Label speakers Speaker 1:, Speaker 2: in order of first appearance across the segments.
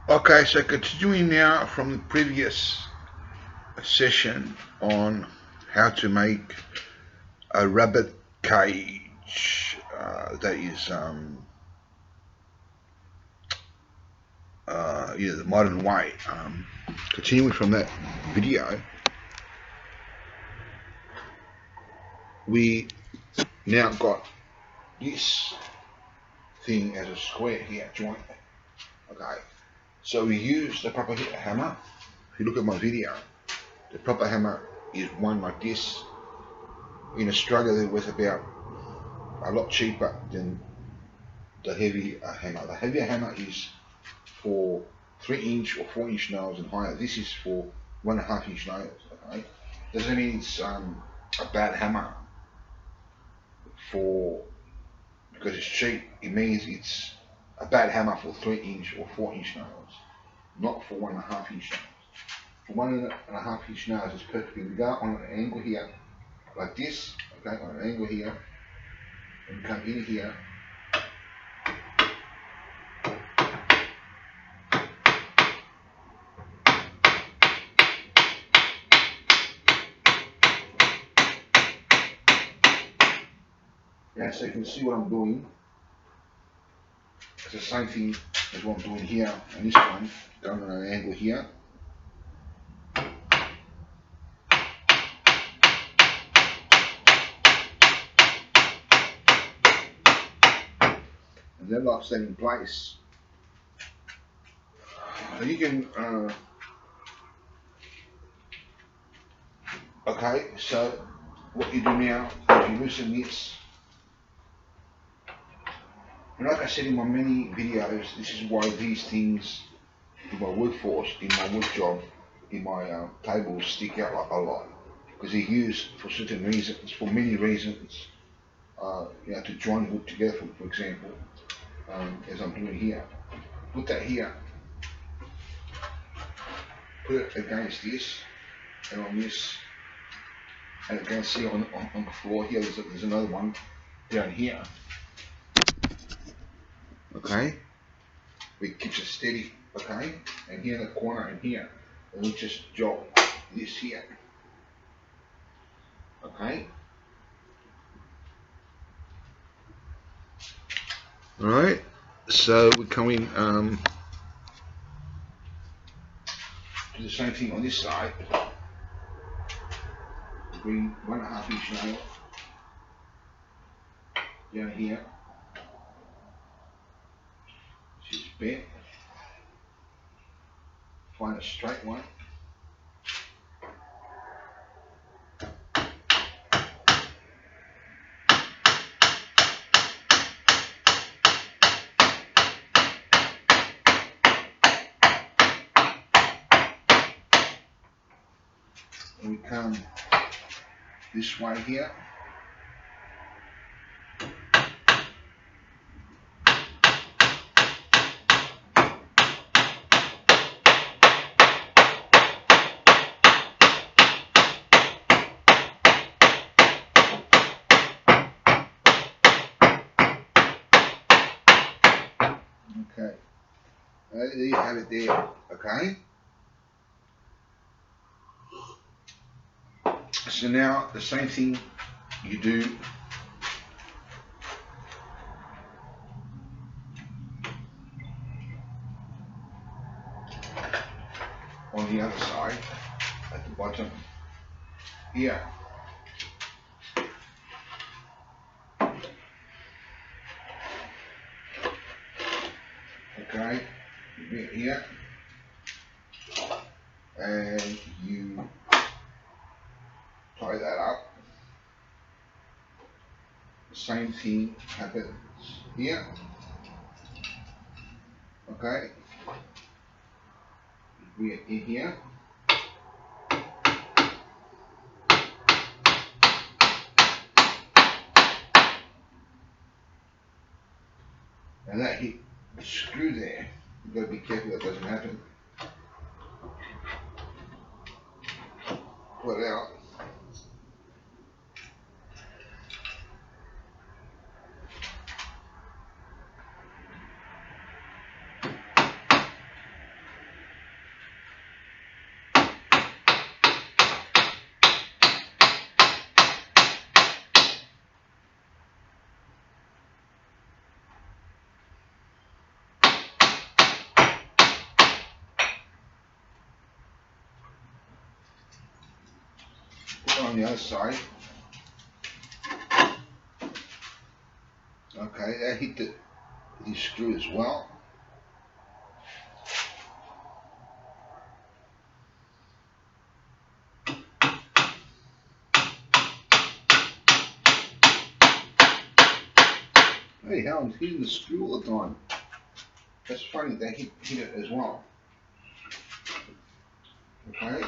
Speaker 1: Okay, so continuing now from the previous session on how to make a rabbit cage that is the modern way. Continuing from that video, we now got this thing as a square here joint. Okay, so we use the proper hammer. If you look at my video, the proper hammer is one like this. In Australia, they're worth about a lot cheaper than the heavy hammer. The heavier hammer is for 3-inch or 4-inch nails and higher. This is for 1.5-inch nails. Okay, doesn't mean it's a bad hammer for because it's cheap. It means it's a bad hammer for 3-inch or 4-inch nails, not for 1.5-inch nails. For 1.5-inch nails, it's perfect. We go on an angle here, like this. Okay, on an angle here, and come in here. Yeah, so you can see what I'm doing. It's the same thing as what I'm doing here on this one, going on an angle here. And then locks that in place. And you can, okay, so what you do now is you loosen this. And like I said in my many videos, this is why these things in my workforce, in my work job, in my tables stick out a lot. Because they're used for certain reasons, for many reasons. To join wood together, for example, as I'm doing here. Put that here, put it against this, and on this, and you can see on the floor here, there's another one down here. Okay, it keeps it steady, okay, and here in the corner and here, and we just jolt this here, okay. Alright, so we come in, do the same thing on this side. Bring 1.5-inch nail down here, which is bent. Find a straight one. And we come this way here. Okay, there you have it there, okay? So now the same thing you do on the other side at the bottom here. Okay, you bring it here and you tie that up. The same thing happens here. Okay, bring it in here. And that hit the screw there. You've got to be careful that doesn't happen. Pull it out. on the other side. Okay, that hit the screw as well. Hey, hell, it's hitting the screw all the time. That's funny, they hit it as well. Okay.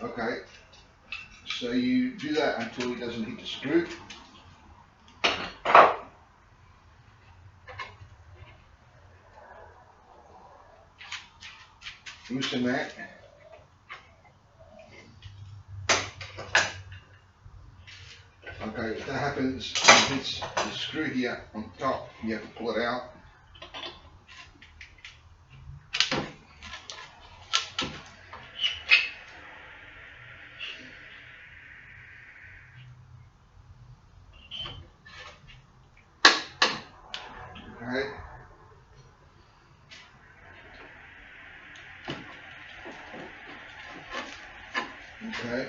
Speaker 1: Okay. So you do that until it doesn't hit the screw. Loosen that. Okay, if that happens and it hits the screw here on top, you have to pull it out. Okay. Okay.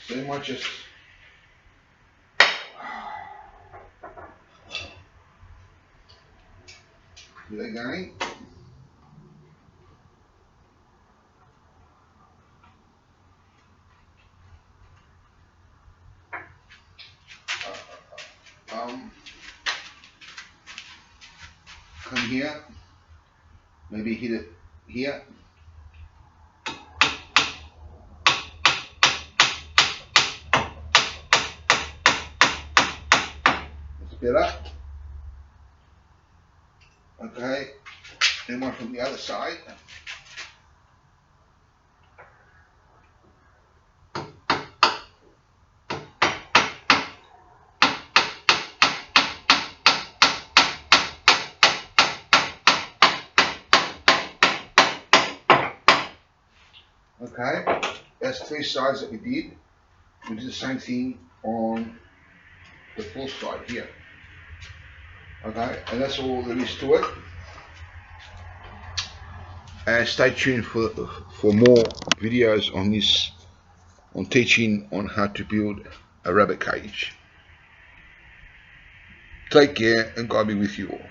Speaker 1: So you might just do that again. Come here. Maybe hit it here. It's better. Okay. Then one from the other side. Okay, that's 3 sides that we did. We do the same thing on the 4th side here. Okay, and that's all there is to it. And stay tuned for more videos on this, on teaching on how to build a rabbit cage. Take care and God be with you all.